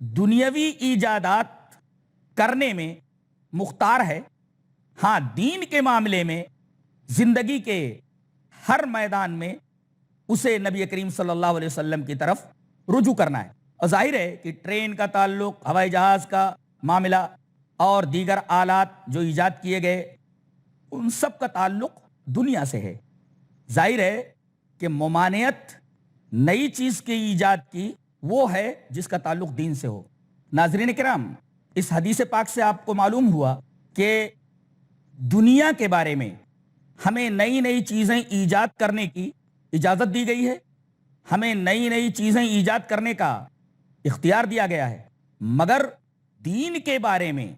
دنیاوی ایجادات کرنے میں مختار ہے، ہاں دین کے معاملے میں زندگی کے ہر میدان میں اسے نبی کریم صلی اللہ علیہ وسلم کی طرف رجوع کرنا ہے۔ اور ظاہر ہے کہ ٹرین کا تعلق، ہوائی جہاز کا معاملہ اور دیگر آلات جو ایجاد کیے گئے ان سب کا تعلق دنیا سے ہے۔ ظاہر ہے کہ ممانعت نئی چیز کی ایجاد کی وہ ہے جس کا تعلق دین سے ہو۔ ناظرین کرام، اس حدیث پاک سے آپ کو معلوم ہوا کہ دنیا کے بارے میں ہمیں نئی نئی چیزیں ایجاد کرنے کی اجازت دی گئی ہے، ہمیں نئی نئی چیزیں ایجاد کرنے کا اختیار دیا گیا ہے، مگر دین کے بارے میں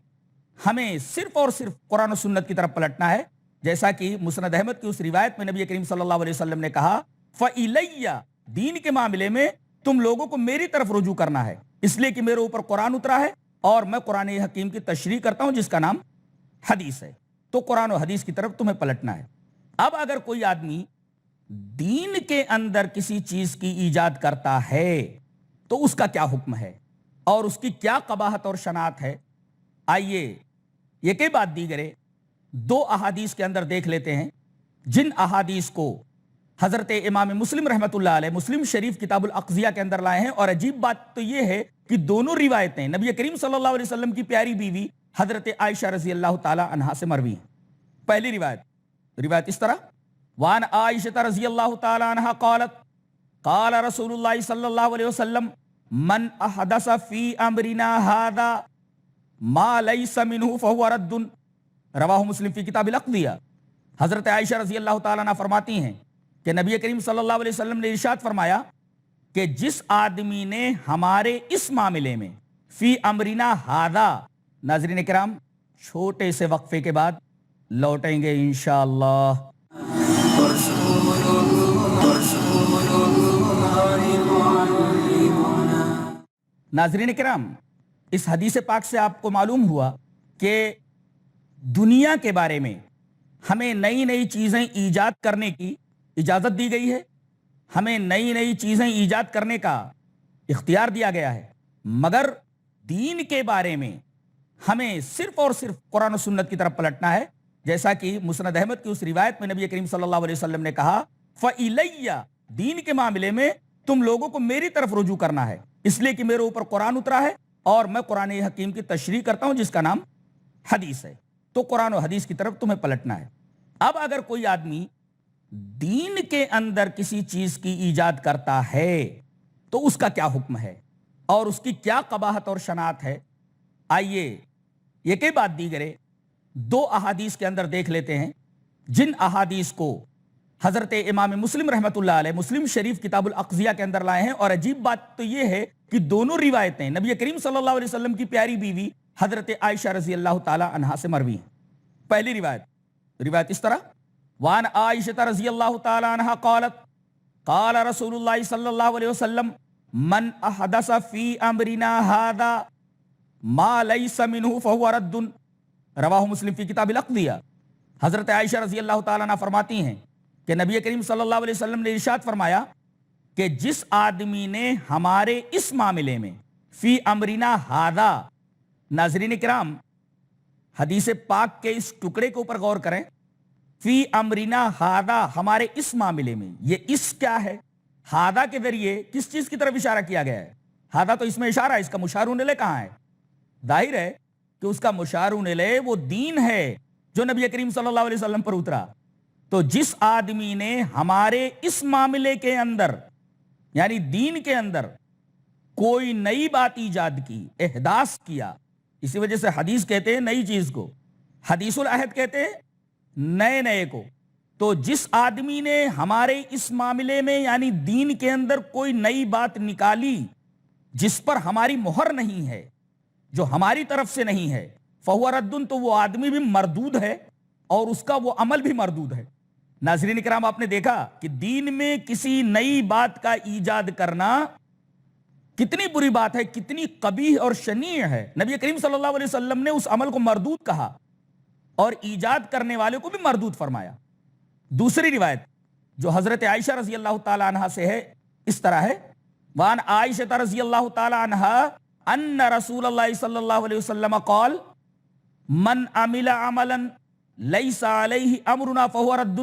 ہمیں صرف اور صرف قرآن و سنت کی طرف پلٹنا ہے، جیسا کہ مسند احمد کی اس روایت میں نبی کریم صلی اللہ علیہ وسلم نے کہا فَإِلَيَّ، دین کے معاملے میں تم لوگوں کو میری طرف رجوع کرنا ہے، اس لیے کہ میرے اوپر قرآن اترا ہے اور میں قرآن حکیم کی تشریح کرتا ہوں جس کا نام حدیث ہے، تو قرآن و حدیث کی طرف تمہیں پلٹنا ہے۔ اب اگر کوئی آدمی دین کے اندر کسی چیز کی ایجاد کرتا ہے تو اس کا کیا حکم ہے اور اس کی کیا قباحت اور شناعت ہے، آئیے یہ کہ بات دیگرے دو احادیث کے اندر دیکھ لیتے ہیں، جن احادیث کو حضرت امام مسلم رحمۃ اللہ علیہ مسلم شریف کتاب الاقضیہ کے اندر لائے ہیں، اور عجیب بات تو یہ ہے کہ دونوں روایتیں نبی کریم صلی اللہ علیہ وسلم کی پیاری بیوی حضرت عائشہ رضی اللہ تعالی عنہا سے مروی ہیں۔ پہلی روایت اس طرح، وان عائشہ رضی اللہ تعالی عنہا قالت قال رسول اللہ صلی اللہ علیہ وسلم من احدث فی امرنا ھذا ما لیس منہ فہو رد، رواہ مسلم فی کتاب الاقضیہ۔ حضرت عائشہ رضی اللہ تعالیٰ عنہ فرماتی ہیں کہ نبی کریم صلی اللہ علیہ وسلم نے ارشاد فرمایا کہ جس آدمی نے ہمارے اس معاملے میں فی امرنا ھذا، ناظرین کرام چھوٹے سے وقفے کے بعد لوٹیں گے انشاءاللہ۔ ناظرین کرام، اس حدیث پاک سے آپ کو معلوم ہوا کہ دنیا کے بارے میں ہمیں نئی نئی چیزیں ایجاد کرنے کی اجازت دی گئی ہے، ہمیں نئی نئی چیزیں ایجاد کرنے کا اختیار دیا گیا ہے، مگر دین کے بارے میں ہمیں صرف اور صرف قرآن و سنت کی طرف پلٹنا ہے، جیسا کہ مسند احمد کی اس روایت میں نبی کریم صلی اللہ علیہ وسلم نے کہا فَإِلَيَّ، دین کے معاملے میں تم لوگوں کو میری طرف رجوع کرنا ہے، اس لیے کہ میرے اوپر قرآن اترا ہے اور میں قرآن حکیم کی تشریح کرتا ہوں جس کا نام حدیث ہے، تو قرآن و حدیث کی طرف تمہیں پلٹنا ہے۔ اب اگر کوئی آدمی دین کے اندر کسی چیز کی ایجاد کرتا ہے تو اس کا کیا حکم ہے اور اس کی کیا قباحت اور شناعت ہے، آئیے یہ کہ بات دیگرے دو احادیث کے اندر دیکھ لیتے ہیں، جن احادیث کو حضرت امام مسلم رحمۃ اللہ علیہ مسلم شریف کتاب الاقضیہ کے اندر لائے ہیں، اور عجیب بات تو یہ ہے کہ دونوں روایتیں نبی کریم صلی اللہ علیہ وسلم کی پیاری بیوی حضرت عائشہ رضی اللہ تعالی عنہا سے مروی ہیں۔ پہلی روایت اس طرح، وان عائشہ رضی اللہ تعالی عنہا قالت قال رسول اللہ صلی اللہ علیہ وسلم من احدث فی امرنا ھذا ما لیس منہ فہو رد، رواہ مسلم فی کتاب الاقضیہ۔ حضرت عائشہ رضی اللہ تعالی عنہ فرماتی ہیں کہ نبی کریم صلی اللہ علیہ وسلم نے ارشاد فرمایا کہ جس آدمی نے ہمارے اس معاملے میں فی امرنا ھذا، ناظرین کرام حدیث پاک کے اس ٹکڑے کے اوپر غور کریں، فی امرنا ھذا، ہمارے اس معاملے میں، یہ اس کیا ہے؟ ھذا کے ذریعے کس چیز کی طرف اشارہ کیا گیا ہے؟ ھذا تو اس میں اشارہ ہے، اس کا مشار الیہ کہاں ہے؟ ظاہر ہے کہ اس کا مشار الیہ وہ دین ہے جو نبی کریم صلی اللہ علیہ وسلم پر اترا۔ تو جس آدمی نے ہمارے اس معاملے کے اندر یعنی دین کے اندر کوئی نئی بات ایجاد کی، احداث کیا، اسی وجہ سے حدیث کہتے ہیں نئی چیز کو، حدیث العہد کہتے ہیں نئے کو، تو جس آدمی نے ہمارے اس معاملے میں یعنی دین کے اندر کوئی نئی بات نکالی جس پر ہماری مہر نہیں ہے، جو ہماری طرف سے نہیں ہے، فہو ردن، تو وہ آدمی بھی مردود ہے اور اس کا وہ عمل بھی مردود ہے۔ ناظرین کرام، آپ نے دیکھا کہ دین میں کسی نئی بات کا ایجاد کرنا کتنی بری بات ہے، کتنی قبیح اور شنیع ہے۔ نبی کریم صلی اللہ علیہ وسلم نے اس عمل کو مردود کہا اور ایجاد کرنے والے کو بھی مردود فرمایا۔ دوسری روایت جو حضرت عائشہ رضی اللہ تعالی عنہا سے ہے اس طرح ہے، وان عائشہ رضی اللہ تعالی عنہا ان رسول اللہ صلی اللہ علیہ وسلم قال من عمل عملا لیس علیہ امرنا فہو رد،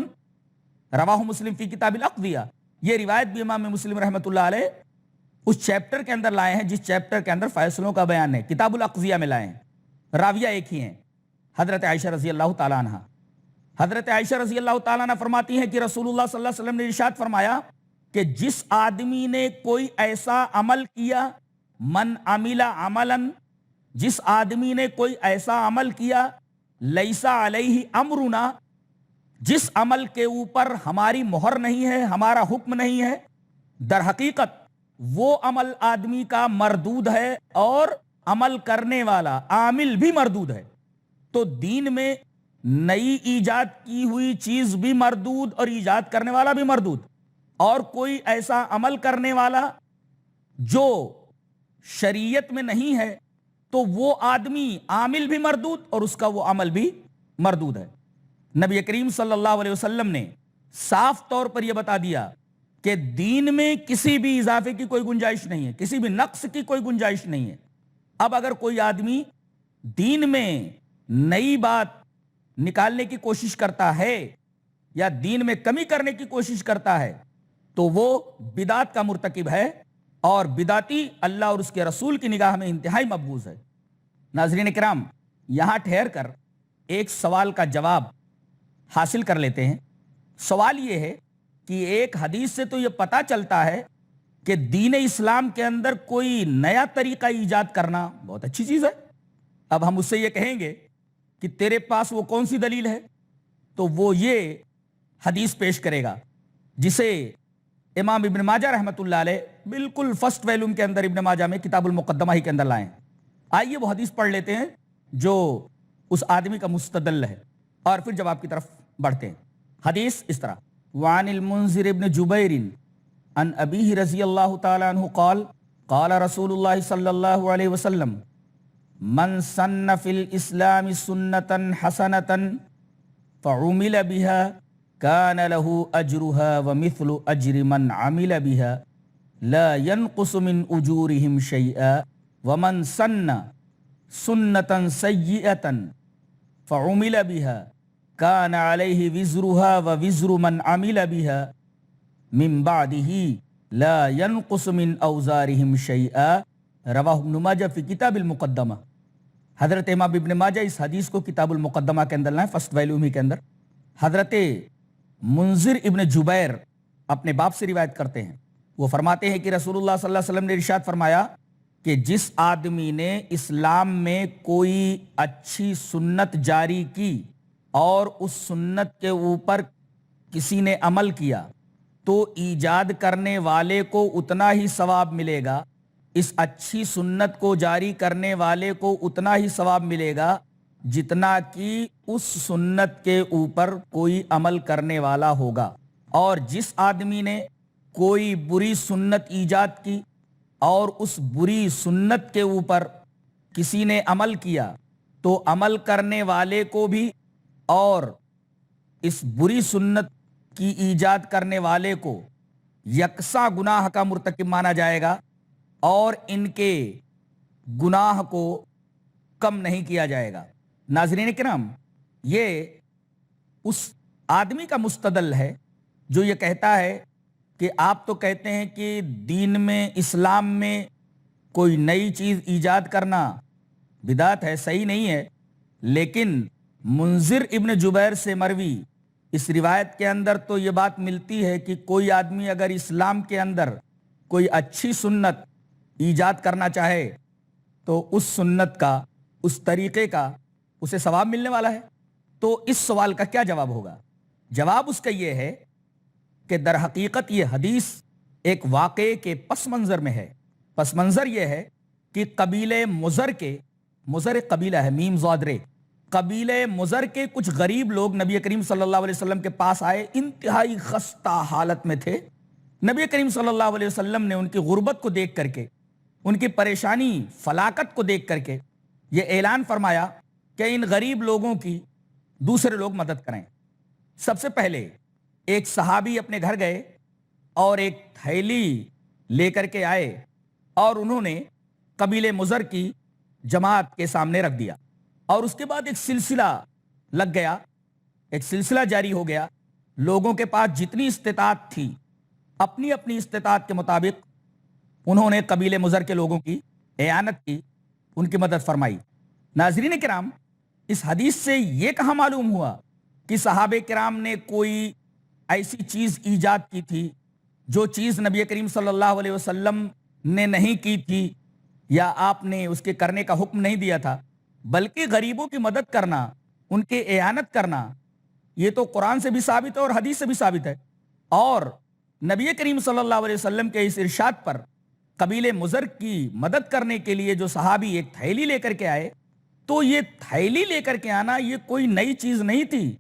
رواہ مسلم فی کتاب الاقضیہ۔ یہ روایت بھی امام مسلم رحمۃ اللہ علیہ اس چیپٹر کے اندر لائے ہیں جس چیپٹر کے اندر فیصلوں کا بیان ہے، کتاب الاقضیہ میں لائے ہیں۔ راویہ ایک ہی ہیں، حضرت عائشہ رضی اللہ تعالیٰ عنہ۔ حضرت عائشہ رضی اللہ تعالیٰ عنہ فرماتی ہیں کہ رسول اللہ صلی اللہ علیہ وسلم نے ارشاد فرمایا کہ جس آدمی نے کوئی ایسا عمل کیا، من عمل عملا، جس آدمی نے کوئی ایسا عمل کیا، لیسا علیہ امرنا، جس عمل کے اوپر ہماری مہر نہیں ہے، ہمارا حکم نہیں ہے، در حقیقت وہ عمل آدمی کا مردود ہے اور عمل کرنے والا عامل بھی مردود ہے۔ تو دین میں نئی ایجاد کی ہوئی چیز بھی مردود اور ایجاد کرنے والا بھی مردود، اور کوئی ایسا عمل کرنے والا جو شریعت میں نہیں ہے تو وہ آدمی عامل بھی مردود اور اس کا وہ عمل بھی مردود ہے۔ نبی کریم صلی اللہ علیہ وسلم نے صاف طور پر یہ بتا دیا کہ دین میں کسی بھی اضافے کی کوئی گنجائش نہیں ہے، کسی بھی نقص کی کوئی گنجائش نہیں ہے۔ اب اگر کوئی آدمی دین میں نئی بات نکالنے کی کوشش کرتا ہے یا دین میں کمی کرنے کی کوشش کرتا ہے تو وہ بدعت کا مرتکب ہے، اور بدعتی اللہ اور اس کے رسول کی نگاہ میں انتہائی مبغوض ہے۔ ناظرین کرام، یہاں ٹھہر کر ایک سوال کا جواب حاصل کر لیتے ہیں۔ سوال یہ ہے کہ ایک حدیث سے تو یہ پتہ چلتا ہے کہ دین اسلام کے اندر کوئی نیا طریقہ ایجاد کرنا بہت اچھی چیز ہے۔ اب ہم اس سے یہ کہیں گے کہ تیرے پاس وہ کون سی دلیل ہے، تو وہ یہ حدیث پیش کرے گا جسے امام ابن ماجہ رحمۃ اللہ علیہ بالکل فرسٹ ویلوم کے اندر ابن ماجہ میں کتاب المقدمہ ہی کے اندر لائیں۔ آئیے وہ حدیث پڑھ لیتے ہیں جو اس آدمی کا مستدل ہے، اور پھر جواب کی طرف بڑھتے ہیں۔ حدیث اس طرح: وعن المنذر ابن جبیر عن ابیہ رضی اللہ تعالی عنہ قال قال رسول اللہ صلی اللہ علیہ وسلم من سن فی الاسلام سنتا حسنتا فعمل بها كان له اجرها ومثل اجر من عمل بها لا ينقص من اجورهم شيئا ومن سن سنة سيئة فعمل بها كان عليه وزرها ووزر من عمل بها من بعده لا ينقص من اوزارهم شيئا، رواہ ابن ماجہ فی کتاب المقدمہ۔ حضرت امام ابن ماجہ اس حدیث کو کتاب المقدمہ کے اندر لائیں، فرسٹ ویلوم ہی کے اندر۔ حضرت منذر ابن جبیر اپنے باپ سے روایت کرتے ہیں، وہ فرماتے ہیں کہ رسول اللہ صلی اللہ علیہ وسلم نے ارشاد فرمایا کہ جس آدمی نے اسلام میں کوئی اچھی سنت جاری کی اور اس سنت کے اوپر کسی نے عمل کیا تو ایجاد کرنے والے کو اتنا ہی ثواب ملے گا، اس اچھی سنت کو جاری کرنے والے کو اتنا ہی ثواب ملے گا جتنا کہ اس سنت کے اوپر کوئی عمل کرنے والا ہوگا۔ اور جس آدمی نے کوئی بری سنت ایجاد کی اور اس بری سنت کے اوپر کسی نے عمل کیا تو عمل کرنے والے کو بھی اور اس بری سنت کی ایجاد کرنے والے کو یکساں گناہ کا مرتکب مانا جائے گا، اور ان کے گناہ کو کم نہیں کیا جائے گا۔ ناظرین کرام، یہ اس آدمی کا مستدل ہے جو یہ کہتا ہے کہ آپ تو کہتے ہیں کہ دین میں، اسلام میں کوئی نئی چیز ایجاد کرنا بدعت ہے، صحیح نہیں ہے، لیکن منذر ابن جبیر سے مروی اس روایت کے اندر تو یہ بات ملتی ہے کہ کوئی آدمی اگر اسلام کے اندر کوئی اچھی سنت ایجاد کرنا چاہے تو اس سنت کا، اس طریقے کا اسے ثواب ملنے والا ہے۔ تو اس سوال کا کیا جواب ہوگا؟ جواب اس کا یہ ہے کہ در حقیقت یہ حدیث ایک واقعے کے پس منظر میں ہے۔ پس منظر یہ ہے کہ قبیلے مزر کے، مزر ایک قبیلہ ہے، میم زاد رے، قبیلے مزر کے کچھ غریب لوگ نبی کریم صلی اللہ علیہ وسلم کے پاس آئے، انتہائی خستہ حالت میں تھے۔ نبی کریم صلی اللہ علیہ وسلم نے ان کی غربت کو دیکھ کر کے، ان کی پریشانی فلاکت کو دیکھ کر کے یہ اعلان فرمایا کہ ان غریب لوگوں کی دوسرے لوگ مدد کریں۔ سب سے پہلے ایک صحابی اپنے گھر گئے اور ایک تھیلی لے کر کے آئے، اور انہوں نے قبیلے مضر کی جماعت کے سامنے رکھ دیا، اور اس کے بعد ایک سلسلہ لگ گیا، ایک سلسلہ جاری ہو گیا۔ لوگوں کے پاس جتنی استطاعت تھی، اپنی اپنی استطاعت کے مطابق انہوں نے قبیلے مضر کے لوگوں کی اعانت کی، ان کی مدد فرمائی۔ ناظرین کرام، اس حدیث سے یہ کہاں معلوم ہوا کہ صحابہ کرام نے کوئی ایسی چیز ایجاد کی تھی جو چیز نبی کریم صلی اللہ علیہ وسلم نے نہیں کی تھی، یا آپ نے اس کے کرنے کا حکم نہیں دیا تھا، بلکہ غریبوں کی مدد کرنا، ان کے اعانت کرنا، یہ تو قرآن سے بھی ثابت ہے اور حدیث سے بھی ثابت ہے۔ اور نبی کریم صلی اللہ علیہ وسلم کے اس ارشاد پر قبیلے مضر کی مدد کرنے کے لیے جو صحابی ایک تھیلی لے کر کے آئے، تو یہ تھیلی لے کر کے آنا یہ کوئی نئی چیز نہیں تھی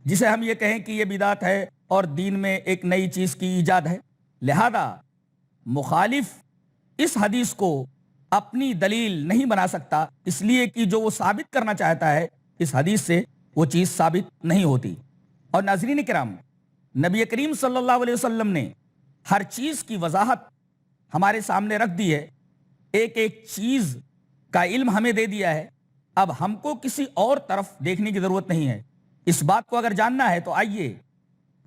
جسے ہم یہ کہیں کہ یہ بدعت ہے اور دین میں ایک نئی چیز کی ایجاد ہے۔ لہذا مخالف اس حدیث کو اپنی دلیل نہیں بنا سکتا، اس لیے کہ جو وہ ثابت کرنا چاہتا ہے اس حدیث سے وہ چیز ثابت نہیں ہوتی۔ اور ناظرین کرام، نبی کریم صلی اللہ علیہ وسلم نے ہر چیز کی وضاحت ہمارے سامنے رکھ دی ہے، ایک ایک چیز کا علم ہمیں دے دیا ہے۔ اب ہم کو کسی اور طرف دیکھنے کی ضرورت نہیں ہے۔ اس بات کو اگر جاننا ہے تو آئیے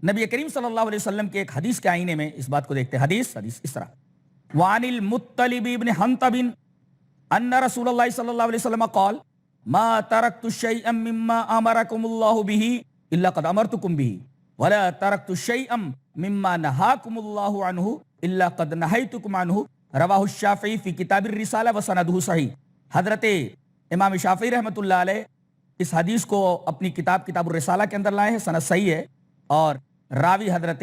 نبی کریم صلی اللہ علیہ وسلم کے ایک حدیث کے آئینے میں اس بات کو دیکھتے ہیں۔ حدیث اس طرح، وعن المطلب ابن حنطب ان رسول اللہ صلی اللہ علیہ وسلم قال ما ترکت شیئا مما امرکم اللہ به الا قد امرتکم به ولا ترکت شیئا مما نہاکم اللہ عنہ الا قد نہیتکم عنہ، رواہ الشافعی فی کتاب الرسالہ وسندہ صحیح۔ حضرت امام شافعی رحمۃ اللہ علیہ اس حدیث کو اپنی کتاب الرسالہ کے اندر لائے ہیں، سند صحیح ہے، اور راوی حضرت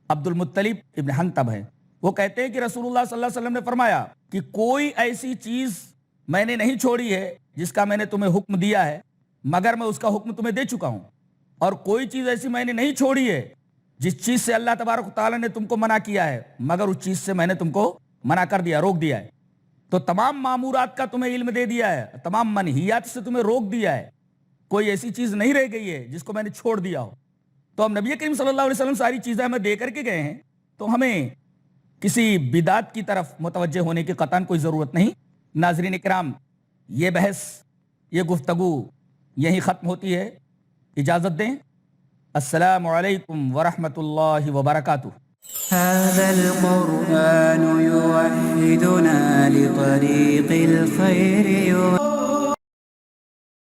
عبد المطلب ابن حنطب ہے۔ وہ کہتے ہیں کہ رسول اللہ صلی اللہ علیہ وسلم نے فرمایا کہ کوئی ایسی چیز میں نے نہیں چھوڑی ہے جس کا میں نے تمہیں حکم دیا ہے مگر میں اس کا حکم تمہیں دے چکا ہوں، اور کوئی چیز ایسی میں نے نہیں چھوڑی ہے جس چیز سے اللہ تبارک و تعالیٰ نے تم کو منع کیا ہے مگر اس چیز سے میں نے تم کو منع کر دیا، روک دیا ہے۔ تو تمام مامورات کا تمہیں علم دے دیا ہے، تمام منہیات سے تمہیں روک دیا ہے، کوئی ایسی چیز نہیں رہ گئی ہے جس کو میں نے چھوڑ دیا ہو۔ تو ہم نبی کریم صلی اللہ علیہ وسلم ساری چیزیں ہمیں دے کر کے گئے ہیں، تو ہمیں کسی بدعت کی طرف متوجہ ہونے کی قطعاً کوئی ضرورت نہیں۔ ناظرین کرام، یہ بحث، یہ گفتگو یہیں ختم ہوتی ہے، اجازت دیں۔ السلام علیکم ورحمۃ اللہ وبرکاتہ۔ هذا القرآن يوحدنا لطريق الخير